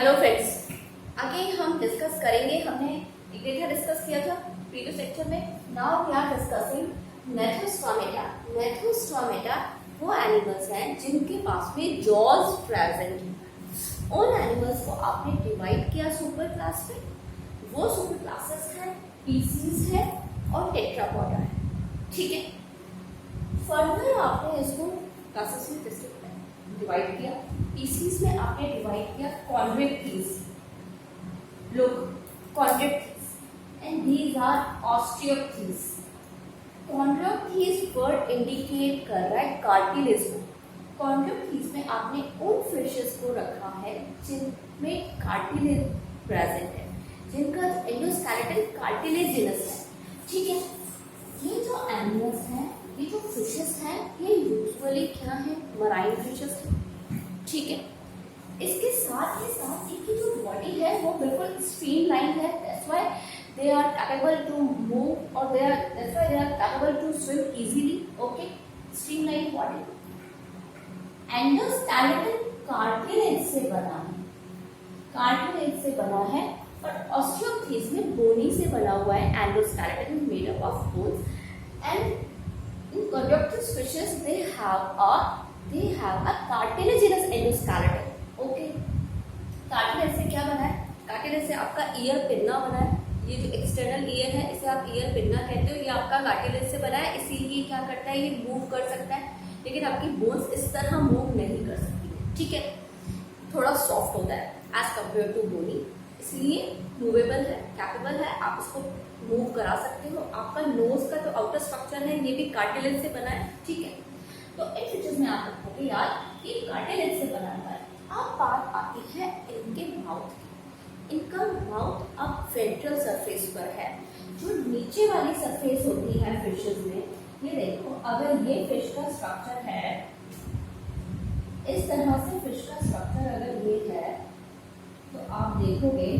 Hello friends, आगे हम discuss करेंगे। हमने एक डेटा डिस्कस किया था प्रीवियस लेक्चर में। Now we are discussing gnathostomata. Gnathostomata वो एनिमल्स हैं जिनके पास में जॉज प्रेजेंट है। उन एनिमल्स को आपने डिवाइड किया सुपर क्लास में। वो सुपर क्लासेस हैं, स्पीसीज है और टेट्रापोडा है। ठीक है, फर्दर आपने इसको क्लासेस में डिवाइड किया। पीसीज में आपने डिवाइड किया chondrichthyes. Look, chondrichthyes and these are osteichthyes. Chondrichthyes word indicate कर रहा है कार्टिलेज को। कॉन्ड्रिक्टीज में आपने उन फिशेस को रखा है जिनमें कार्टिलेज प्रेजेंट है, जिनका एंडोस्केलेटन कार्टिलेजिनस है। ठीक है, ये जो एनिमल्स हैं, ये जो फिशेस हैं, ये यूजुअली क्या है, मराइन फिशेस है। ठीक है, इसके साथ ही साथ इनकी जो बॉडी है वो बिल्कुल स्ट्रीमलाइन है। That's why they are capable to move और that's why they are capable to swim easily. Okay, streamline body. Endoskeleton cartilage से बना है, कार्टिलेज से बना है। और ऑस्टियोपथीज में बोनी से बना हुआ है। Endoskeleton made up of bones and in chondrichthyes fishes they have a cartilaginous endoskeleton. Okay, cartilage से क्या बना है? कार्टिलेज से आपका ईयर पिन्ना बना है। ये जो एक्सटर्नल ईयर है इसे आप ईयर पिन्ना कहते हो। ये आपका कार्टिलेज से बना है, इसीलिए क्या करता है, ये मूव कर सकता है। लेकिन आपकी बोन्स इस तरह मूव नहीं कर सकती। ठीक है, थोड़ा सॉफ्ट होता है एज कम्पेयर टू बोनी, इसलिए मूवेबल है, कैपेबल है। आप इसको मूव करा सकते हो। आपका नोज का जो आउटर स्ट्रक्चर है ये भी कार्टिलेज से बना है। ठीक है, तो इन फीचर्स में आप रखोगे याद कि कार्टिलेज से बना हुआ है। अब बात आती है इनके माउथ की। इनका माउथ अब वेंट्रल सरफेस पर है। जो नीचे वाली सरफेस होती है फिशेस में, ये देखो, अगर ये फिश का स्ट्रक्चर है, इस तरह से फिश का स्ट्रक्चर अगर ये है, तो आप देखोगे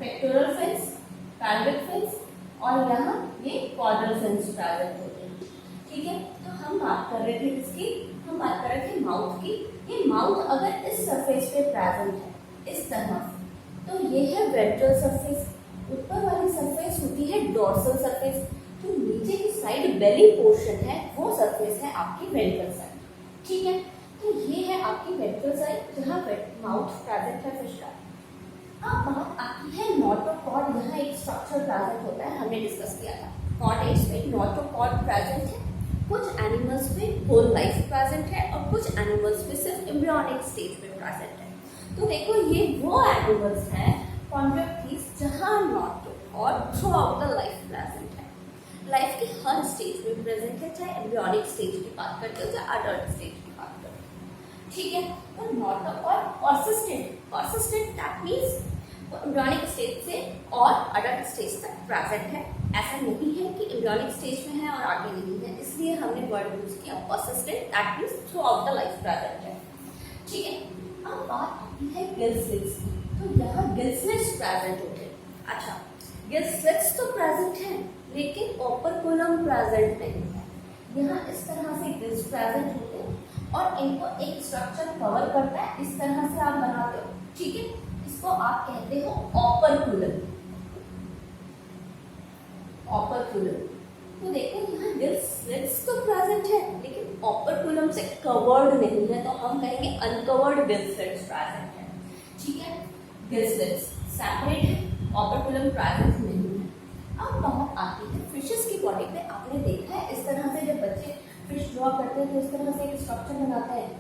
पेक्टोरल फिन्स, पैल्विक फिन्स और यहाँ ये कॉर्डल फिन्स प्रेजेंट होते हैं। ठीक है, तो हम बात कर रहे थे इसकी, हम बात कर रहे थे माउथ की। ये माउथ अगर इस सरफेस पे प्रेजेंट है इस तरह से, तो ये है वेंट्रल सरफेस। ऊपर वाली सरफेस होती है डोर्सल सरफेस। जो नीचे की साइड बेली पोर्शन है वो सरफेस है आपकी वेंट्रल साइड। ठीक है, तो ये है आपकी वेंट्रल साइड जहाँ माउथ प्रेजेंट है फिश का। अब बात आती है नोटोकॉर्ड। यहाँ एक स्ट्रक्चर प्रेजेंट होता है, हमने डिस्कस किया था। कॉर्डेज में नोटोकॉर्ड प्रेजेंट है। कुछ एनिमल्स में होल लाइफ प्रेजेंट है और कुछ एनिमल्स में सिर्फ एम्ब्रियोनिक स्टेज में प्रेजेंट है। तो देखो, ये वो एनिमल्स हैं कॉन्ड्रिक्टीज जहाँ notochord through out the life present है। लाइफ के हर स्टेज में प्रेजेंट है, चाहे एम्ब्रियोनिक स्टेज की बात करते हो चाहे अडल्ट स्टेज की बात करते हो। ठीक है, तो notochord persistent that means embryonic stage से और अडल्ट स्टेज तक प्रेजेंट है। ऐसा नहीं है कि एम्ब्रियोनिक स्टेज में है और आगे नहीं है, इसलिए हमने वर्ड यूज किया persistent that means through out the life present है। ठीक है, अब बात आती है गिल स्लिट्स की। तो यहाँ गिल स्लिट्स प्रेजेंट होते हैं। अच्छा, गिल स्लिट्स तो प्रेजेंट है लेकिन ओपर्कुलम प्रेजेंट नहीं है। यहाँ इस तरह से गिल्स प्रेजेंट होते हैं और इनको एक स्ट्रक्चर कवर करता है। इस तरह से आप बनाते हो। ठीक है, इसको आप कहते हो ओपर्कुलम। ओपर्कुलम, तो देखो यहाँ गिल स्लिट्स तो प्रेजेंट है लेकिन ओपर्कुलम से कवर्ड नहीं है, तो हम कहेंगे अनकवर्ड गिल स्लिट्स प्रेजेंट है। ठीक है, गिल स्लिट्स सेपरेट है, ओपर्कुलम प्रेजेंट नहीं है। अब बात आती है फिशेस की बॉडी पे। आपने देखा है इस तरह से जब बच्चे फिश ड्रॉ करते हैं तो इस तरह से एक स्ट्रक्चर बनाते हैं।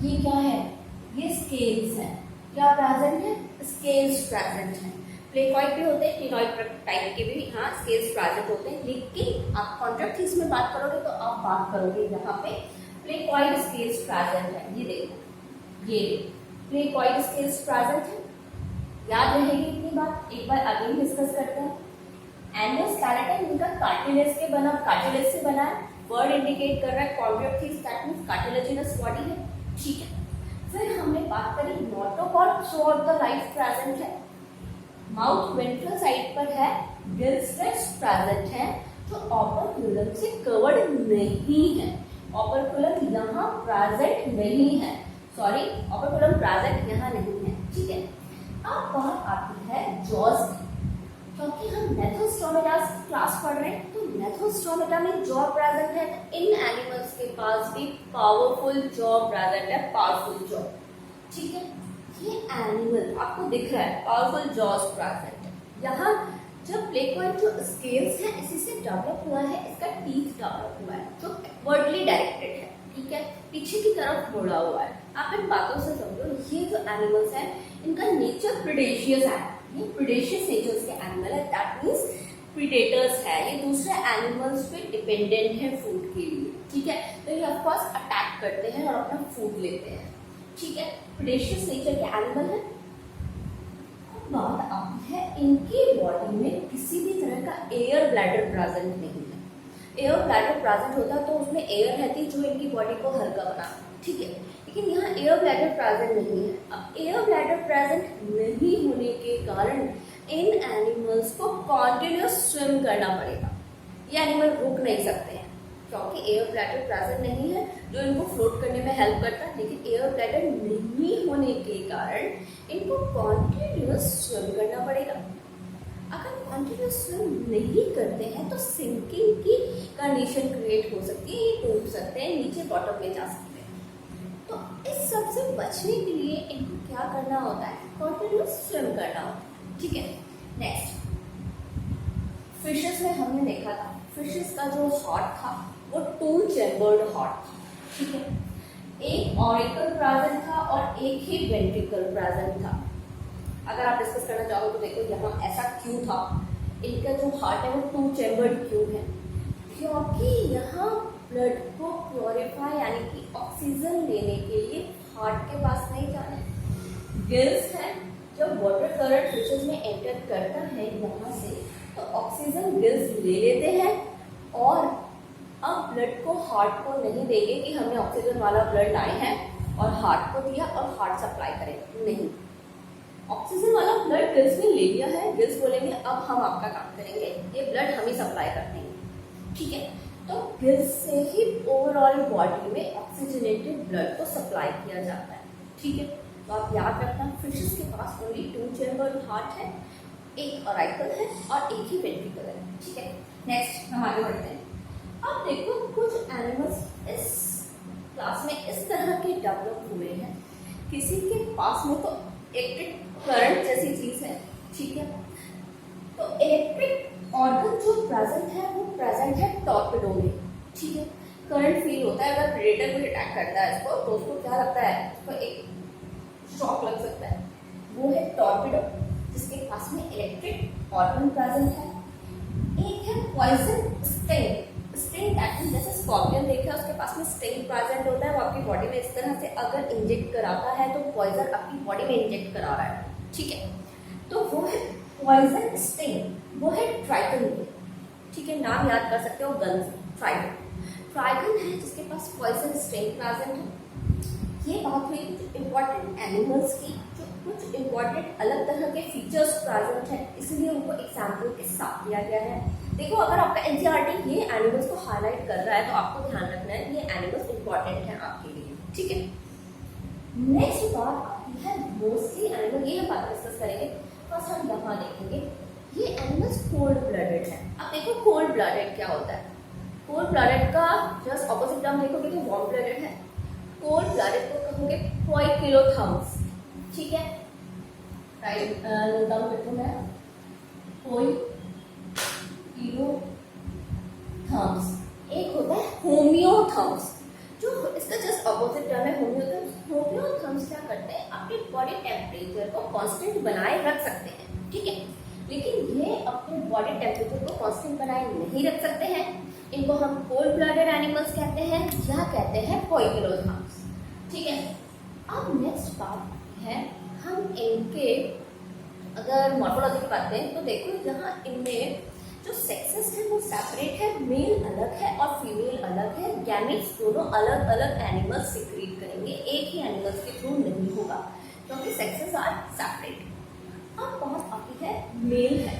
ये क्या है? ये स्केल्स हैं। क्या प्रेजेंट है? स्केल्स प्रेजेंट हैं। प्लेकॉइड भी होते हैं, टिनॉइड टाइप के भी हाँ स्केल्स प्रेजेंट होते हैं। लेकिन आप कॉन्ट्रैक्टिस में बात करोगे तो आप बात करोगे यहाँ पे प्लेकॉइड स्केल्स प्रेजेंट है। ये देखो, ये प्लेकॉइड स्केल्स प्रेजेंट है। याद रहेगी इतनी बात, एक बार अगेन डिस्कस करते हैं। एंडोस्केलेटन इनका कार्टिलेज से बना है। वर्ड इंडिकेट कर रहा है कॉन्ड्रिक्टिव दैट मींस कार्टिलेजिनस बॉडी है। ठीक है, फिर हमने बात करी notochord through out the life present है। माउथ वेंट्रल साइड पर है, गिल स्लिट्स प्रेजेंट है जो ओपर्कुलम से कवर्ड नहीं है, ओपर्कुलम यहाँ प्रेजेंट नहीं है, सॉरी ओपर्कुलम प्रेजेंट यहाँ नहीं है, ठीक है। अब बात आती है जॉज की, क्योंकि हम नेथोस्टोमेटा क्लास पढ़ रहे हैं, तो नेथोस्टोमेटा में जॉ प्रेजेंट है, तो इन एनिमल्स के पास भी पावरफुल जॉ प्रेजेंट है, पावरफुल जॉ, ठीक है। ये एनिमल आपको दिख रहा है, पावरफुल जॉज प्रेजेंट है। यहाँ जब प्लेकोइड जो स्केल्स है इसी से डेवलप हुआ है, इसका टीथ डेवलप हुआ है जो अपवर्डली डायरेक्टेड है, ठीक है, पीछे की तरफ मुड़ा हुआ है। आप इन बातों से समझो, ये जो एनिमल्स हैं इनका नेचर प्रेडेशियस है, ये प्रेडेशियस नेचर्स के एनिमल है, दैट मीन्स प्रीडेटर्स है, ये दूसरे एनिमल्स पे डिपेंडेंट है फूड के लिए, ठीक है। तो ये ऑफकोर्स अटैक करते हैं और अपना फूड लेते हैं, ठीक है, प्रेडेशियस नेचर के एनिमल है। बात आती है इनकी बॉडी में किसी भी तरह का एयर ब्लैडर प्रेजेंट नहीं है। एयर ब्लैडर प्रेजेंट होता तो उसमें एयर रहती जो इनकी बॉडी को हल्का बनाता, ठीक है, लेकिन यहाँ एयर ब्लैडर प्रेजेंट नहीं है। अब एयर ब्लैडर प्रेजेंट नहीं होने के कारण इन एनिमल्स को कॉन्टिन्यूस स्विम करना पड़ेगा, ये एनिमल रुक नहीं सकते हैं क्योंकि एयर ब्लैडर प्रेजेंट नहीं है जो इनको फ्लोट करने में हेल्प करता है, लेकिन एयर ब्लैडर नहीं होने के कारण इनको कॉन्टिन्यूस स्विम करना पड़ेगा। अगर कॉन्टिन्यूस स्विम नहीं करते हैं तो सिंकिंग की कंडीशन क्रिएट हो सकती है, ये डूब सकते हैं, नीचे बॉटम में जा सकते हैं। तो इस सब से बचने के लिए इनको क्या करना होता है, कॉन्टिन्यूस स्विम करना होता है, ठीक है। नेक्स्ट फिशेस में हमने देखा था, फिशेस का जो हार्ट था वो 2 चैम्बर्ड हार्ट था, ठीक है, एक ऑरिकल प्रेजेंट था और एक ही वेंट्रिकल प्रेजेंट था। अगर आप डिस्कस करना चाहो तो देखो यहाँ ऐसा क्यों था, इनका जो हार्ट है वो 2 चैम्बर्ड क्यों है, क्योंकि यहाँ ब्लड को प्योरीफाई यानी कि ऑक्सीजन लेने के लिए हार्ट के पास नहीं जाना है, गिल्स है, जब वाटर करंट फिशेस में एंटर करता है यहाँ से तो ऑक्सीजन गिल्स ले लेते हैं और अब ब्लड को हार्ट को नहीं देंगे कि हमने ऑक्सीजन वाला ब्लड लाए हैं और हार्ट को दिया और हार्ट सप्लाई करें, नहीं, ऑक्सीजन वाला ब्लड गिल्स ने ले लिया है, गिल्स बोलेंगे अब हम आपका काम करेंगे, ये ब्लड हम ही सप्लाई कर देंगे, ठीक है। तो गिल्स से ही ओवरऑल बॉडी में ऑक्सीजनेटेड ब्लड को सप्लाई किया जाता है, ठीक है। तो आप याद रखना फिशेस के पास ओनली 2 चैम्बर्ड हार्ट है, एक ऑरिकल है और एक ही वेंट्रिकल है, ठीक है। नेक्स्ट हम आगे बढ़ते हैं। अब देखो कुछ एनिमल्स इस क्लास में इस तरह के डेवलप हुए हैं, किसी के पास में तो इलेक्ट्रिक करंट जैसी चीज है, ठीक है, तो इलेक्ट्रिक ऑर्गन जो प्रेजेंट है वो प्रेजेंट है टॉर्पेडो में, ठीक है, करंट फील होता है, अगर प्रेडेटर कोई अटैक करता है इसको तो उसको क्या लगता है, उसको एक शॉक लग सकता है, वो है टॉर्पेडो जिसके पास में इलेक्ट्रिक ऑर्गन प्रेजेंट है। एक है poison sting, sting that means जैसे स्कॉर्पियन देखा उसके पास में स्टिंग प्रेजेंट होता है, वो आपकी बॉडी में इस तरह से अगर इंजेक्ट कराता है तो पॉइजन आपकी बॉडी में इंजेक्ट करा रहा है, ठीक है, तो वो है पॉइजन स्टिंग, वो है ट्राइगन, ठीक है, नाम याद कर सकते हो गन, ट्राइगन है जिसके पास पॉइजन स्टिंग प्रेजेंट है। ये बात हुई कुछ इम्पॉर्टेंट एनिमल्स की जो कुछ इम्पॉर्टेंट अलग तरह के फीचर्स प्रेजेंट है, इसलिए उनको एग्जाम्पल के साथ दिया गया है। देखो अगर आपका एनसीईआरटी ये एनिमल्स को हाईलाइट कर रहा है तो आपको ध्यान रखना है ये एनिमल्स इम्पॉर्टेंट हैं आपके लिए, ठीक है। नेक्स्ट बात आती है मोस्टली एनिमल, ये हम बात डिस्कस करेंगे। फर्स्ट हम यहाँ देखेंगे ये एनिमल्स कोल्ड ब्लडेड है। अब देखो कोल्ड ब्लडेड क्या होता है, कोल्ड ब्लडेड का जस्ट ऑपोजिट टर्म देखोगे तो वार्म ब्लडेड है। कोल्ड ब्लडेड को कहोगे पोइकिलोथर्म्स, ठीक है, राइट, नोट डाउन करती हूँ मैं, पोइकिलोथर्म्स। एक होता है होम्योथर्म्स, जो इसका जस्ट ऑपोजिट टर्म है होम्योथर्म्स। होम्योथर्म्स क्या करते हैं, अपने बॉडी टेम्परेचर को कांस्टेंट बनाए रख सकते हैं, ठीक है, लेकिन ये अपने बॉडी टेम्परेचर को कांस्टेंट बनाए नहीं रख सकते हैं, इनको हम कोल्ड ब्लडेड एनिमल्स कहते हैं या कहते हैं पोइकिलोथर्म्स, ठीक है। अब नेक्स्ट बात है हम इनके अगर मॉर्फोलॉजी की बात करें तो देखो यहाँ इनमें जो सेक्सेस है वो सेपरेट है, मेल अलग है और फीमेल अलग है, गैमेट्स दोनों अलग अलग एनिमल्स सिक्रीट करेंगे, एक ही एनिमल्स के थ्रू नहीं होगा क्योंकि सेक्सेस आर सेपरेट। अब बात आती है मेल है,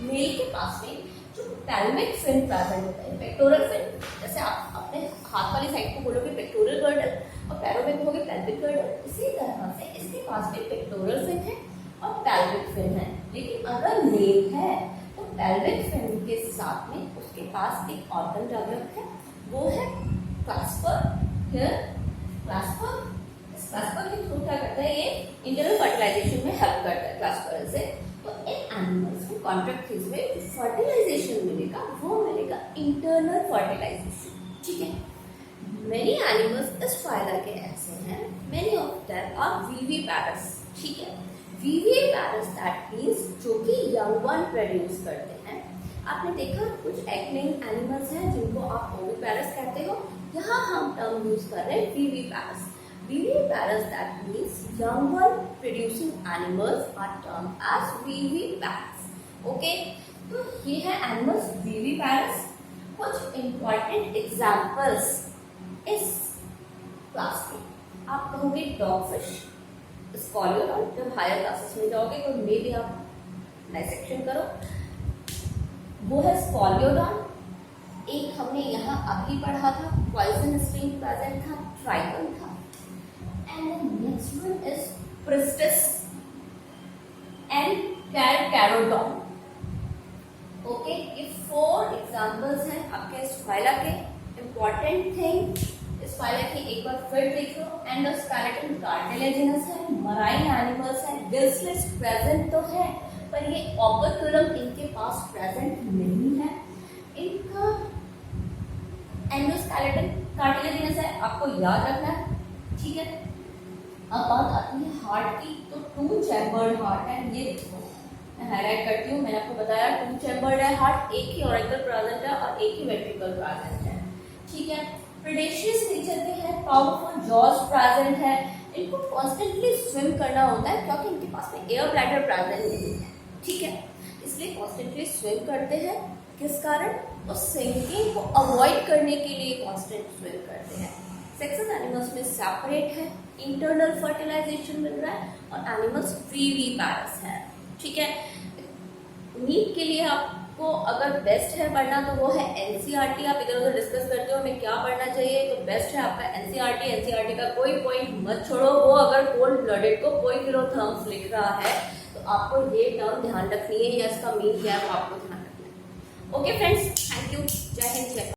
मेल के पास में जो pelvic fin प्रेजेंट होता है। पेक्टोरल फिन, जैसे आप अपने हाथ वाली साइड को बोलोगे पेक्टोरल गर्डल और पैरों में कहोगे पेल्विक गर्डल, इसी तरह से इसके पास भी पेक्टोरल फिन है और पेल्विक फिन है। लेकिन अगर मेल है तो पेल्विक फिन के साथ में उसके पास एक ऑर्गन डेवलप है, वो है क्लास्पर। हियर क्लास्पर, इस क्लास्पर के थ्रू क्या करता है, ये इंटरनल फर्टिलाइजेशन में हेल्प करता है क्लास्पर से। तो इन एनिमल्स को कॉन्ट्रैक्ट फेज में फर्टिलाइजेशन मिलेगा, वो मिलेगा इंटरनल फर्टिलाइजेशन, ठीक है। मेनी एनिमल्स इस फाइला के ऐसे हैं, many of them are viviparous, ठीक है। विविपैरस दैट मींस जो कि यंग वन प्रोड्यूस करते हैं। आपने देखा कुछ एक्टिंग एनिमल्स हैं जिनको आप ओविपैरस कहते हो, यहाँ हम टर्म यूज कर रहे हैं viviparous. Viviparous, that means young one producing animals are termed as viviparous. Okay, तो ये है animals viviparous। कुछ important examples इस क्लास के, आप कहोगे डॉगफिश, स्कॉलियोडॉन। जब हायर क्लासेस में जाओगे तो मे भी आप डाइसेक्शन करो, वो है स्कॉलियोडॉन। एक हमने यहाँ अभी पढ़ा था, पॉइजन स्ट्रिंग प्रेजेंट था, ट्राइगन था। And the next one is Pristis and Carcharodon. Okay, ये 4 examples हैं आपके इस फाइला के। Important thing, इस फाइला की एक बार फिर देख लो। एंडोस्केलेटन कार्टिलेजिनस है, मराइन एनिमल्स है, गिल्सलेट्स प्रेजेंट तो है पर ये ओपर्कुलम इनके पास प्रेजेंट नहीं है। इनका एंडोस्केलेटन कार्टिलेजिनस है, आपको याद रखना है, ठीक है। अब बात आती है हार्ट की, तो 2 चैम्बर्ड हार्ट है। ये देखो मैं हाईलाइट करती हूँ, मैंने आपको बताया 2 चैम्बर्ड है हार्ट, एक ही ऑरिकल प्रेजेंट है और एक ही वेंट्रिकल प्रेजेंट है, ठीक है। प्रेडेशियस नेचर के हैं, पावरफुल जॉज प्रेजेंट है। इनको कॉन्स्टेंटली स्विम करना होता है क्योंकि इनके पास में एयर ब्लैडर प्रेजेंट नहीं है, ठीक है। इसलिए कॉन्स्टेंटली स्विम करते हैं, किस कारण, तो सिंकिंग को अवॉइड करने के लिए कॉन्स्टेंट स्विम करते हैं। सेक्सेस एनिमल्स में सेपरेट है, इंटरनल फर्टिलाइजेशन मिल रहा है और एनिमल्स विविपैरस है, ठीक है। नीट के लिए आपको अगर बेस्ट है पढ़ना तो वो है एनसीईआरटी। आप इधर उधर डिस्कस करते हो हमें क्या पढ़ना चाहिए, तो बेस्ट है आपका एनसीईआरटी। एनसीईआरटी का कोई पॉइंट मत छोड़ो, वो अगर कोल्ड ब्लडेड को पोइकिलोथर्म्स लिख रहा है तो आपको ये टर्म ध्यान रखनी है या इसका मीन क्या है वो आपको ध्यान रखना है। ओके फ्रेंड्स, थैंक यू, जय हिंद, जय